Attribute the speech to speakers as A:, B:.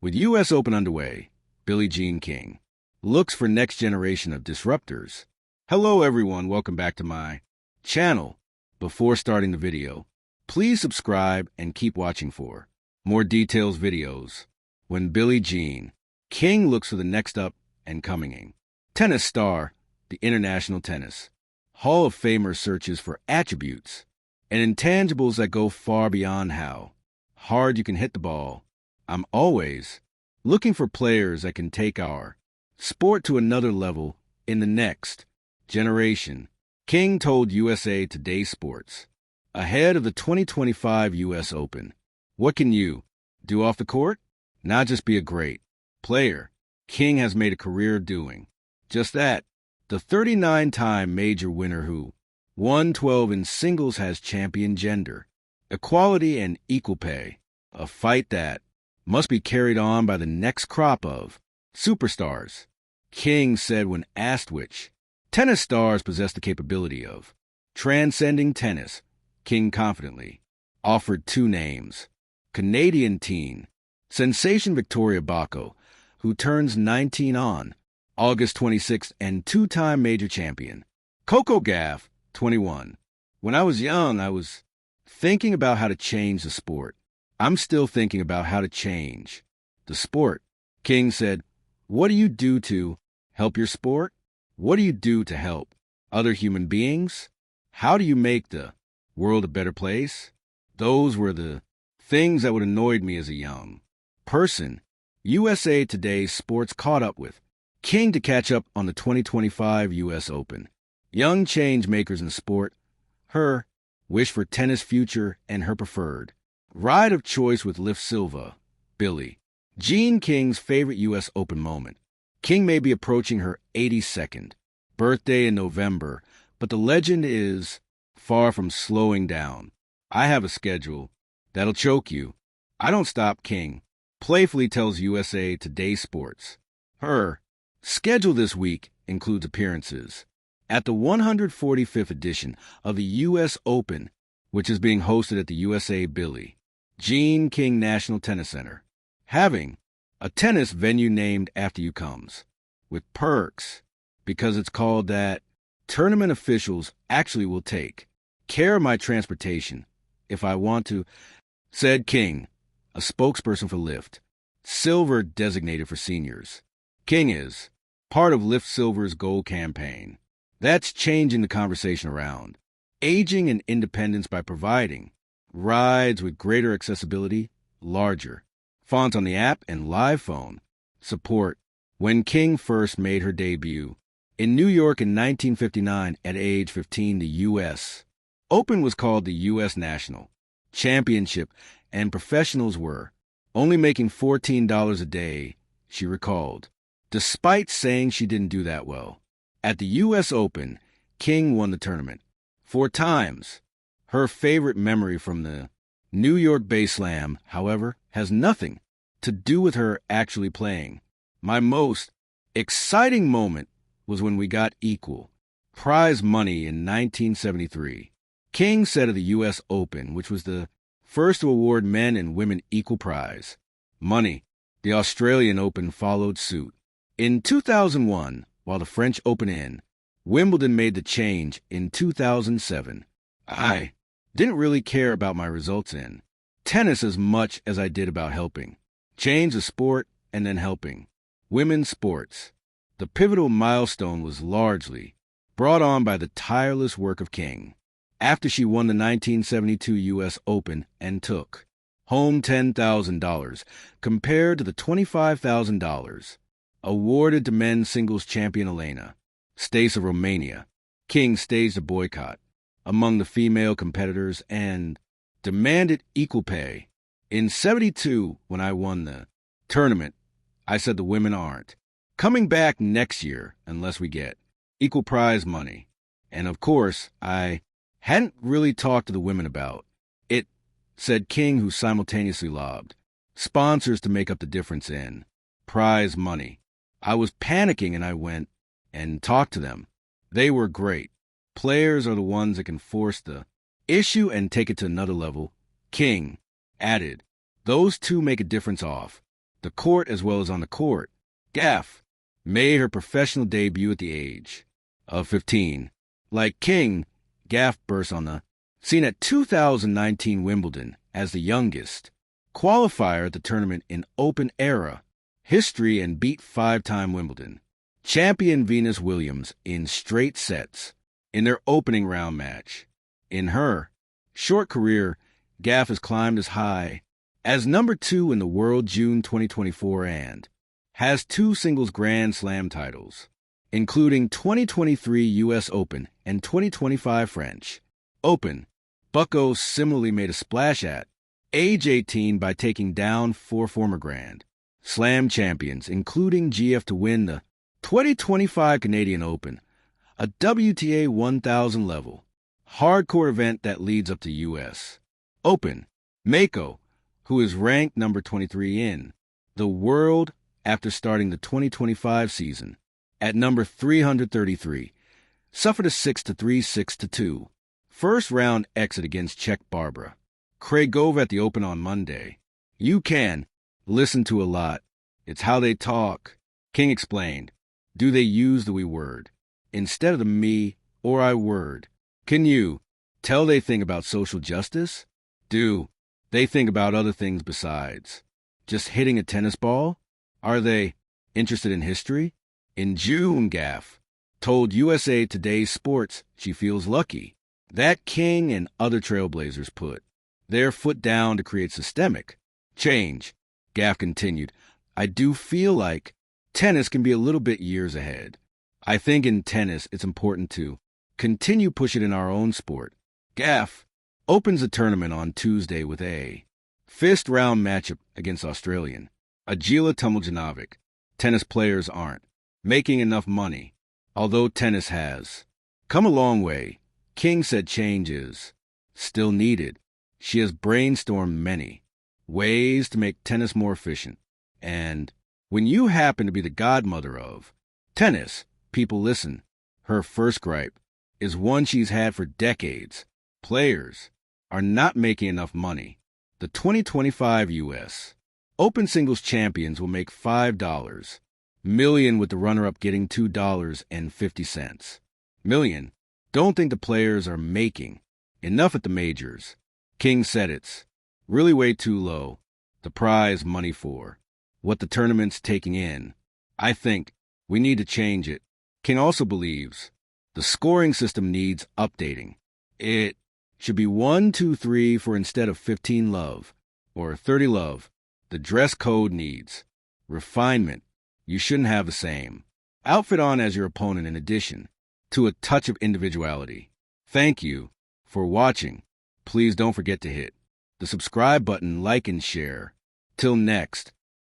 A: With U.S. Open underway, Billie Jean King looks for next generation of disruptors. Hello everyone, welcome back to my channel. Before starting the video, please subscribe and keep watching for more details videos. When Billie Jean King looks for the next up and coming tennis star, the International Tennis Hall of Famer searches for attributes and intangibles that go far beyond how hard you can hit the ball. I'm always looking for players that can take our sport to another level in the next generation, King told USA Today Sports ahead of the 2025 U.S. Open. What can you do off the court? Not just be a great player. King has made a career doing just that. The 39-time major winner who won 12 in singles has championed gender equality and equal pay, a fight that must be carried on by the next crop of superstars. King said when asked which tennis stars possess the capability of transcending tennis, King confidently offered two names: Canadian teen sensation Victoria Bako, who turns 19 on August 26th, and two-time major champion Coco Gauff, 21. When I was young, I was thinking about how to change the sport. I'm still thinking about how to change the sport. King said, "What do you do to help your sport? What do you do to help other human beings? How do you make the world a better place?" Those were the things that would annoyed me as a young person. USA Today Sports caught up with King to catch up on the 2025 U.S. Open. Young change makers in sport, her wish for tennis future, and her preferred ride of choice with Lift Silva. Billie Jean King's favorite U.S. Open moment. King may be approaching her 82nd birthday in November, but the legend is far from slowing down. "I have a schedule that'll choke you. I don't stop," King playfully tells USA Today Sports. Her schedule this week includes appearances at the 145th edition of the U.S. Open, which is being hosted at the USA Billie Jean King National Tennis Center. Having a tennis venue named after you comes with perks, because it's called that. Tournament officials actually will take care of my transportation if I want to, said King, a spokesperson for Lift Silver designated for seniors. King is part of Lift Silver's gold campaign. That's changing the conversation around aging and independence by providing rides with greater accessibility, larger fonts on the app, and live phone support. When King first made her debut in New York in 1959 at age 15, the U.S. Open was called the U.S. National Championship, and professionals were only making $14 a day, she recalled, despite saying she didn't do that well. At the U.S. Open, King won the tournament 4 times. Her favorite memory from the New York Bay Slam, however, has nothing to do with her actually playing. "My most exciting moment was when we got equal prize money in 1973. King said of the U.S. Open, which was the first to award men and women equal prize money. The Australian Open followed suit. In 2001, while the French Open in Wimbledon made the change in 2007. I didn't really care about my results in tennis as much as I did about helping change the sport and then helping women's sports. The pivotal milestone was largely brought on by the tireless work of King. After she won the 1972 U.S. Open and took home $10,000 compared to the $25,000 awarded to men's singles champion Elena Stace of Romania, King staged a boycott among the female competitors and demanded equal pay. "In '72, when I won the tournament, I said the women aren't coming back next year unless we get equal prize money. And of course, I hadn't really talked to the women about it," said King, who simultaneously lobbed sponsors to make up the difference in prize money. "I was panicking and I went and talked to them. They were great. Players are the ones that can force the issue and take it to another level." King added, "Those two make a difference off the court as well as on the court. Gaff made her professional debut at the age of 15. Like King, Gaff burst on the scene at 2019 Wimbledon as the youngest qualifier at the tournament in Open era history and beat five-time Wimbledon champion Venus Williams in straight sets in their opening round match. In her short career, Gaff has climbed as high as number 2 in the world June 2024 and has 2 singles Grand Slam titles, including 2023 U.S. Open and 2025 French Open. Bucko similarly made a splash at age 18 by taking down 4 former Grand Slam champions, including GF, to win the 2025 Canadian Open, a WTA 1000 level hardcore event that leads up to U.S. Open. Mako, who is ranked number 23 in the world after starting the 2025 season at number 333, suffered a 6-3, 6-2 first-round exit against Czech Barbara Krejcova at the Open on Monday. You can listen to a lot. It's how they talk. King explained. Do they use the we word instead of the me or I word? Can you tell they think about social justice? Do they think about other things besides just hitting a tennis ball? Are they interested in history? In June, Gaff told USA Today's Sports she feels lucky that King and other trailblazers put their foot down to create systemic change. Gaff continued, I do feel like tennis can be a little bit years ahead. I think in tennis it's important to continue push it in our own sport. Gaff opens the tournament on Tuesday with a fifth-round matchup against Australian Ajila Tomljanovic. Tennis players aren't making enough money, although tennis has come a long way. King said change is still needed. She has brainstormed many ways to make tennis more efficient. And when you happen to be the godmother of tennis, people listen. Her first gripe is one she's had for decades. Players are not making enough money. The 2025 U.S. Open singles champions will make $5 million, with the runner-up getting $2.50 million. Don't think the players are making enough at the majors. King said it's really way too low, the prize money for what the tournament's taking in. I think we need to change it. King also believes the scoring system needs updating. It should be 1, 2, 3 for instead of 15 love or 30 love. The dress code needs refinement. You shouldn't have the same outfit on as your opponent, in addition to a touch of individuality. Thank you for watching. Please don't forget to hit the subscribe button, like, and share. Till next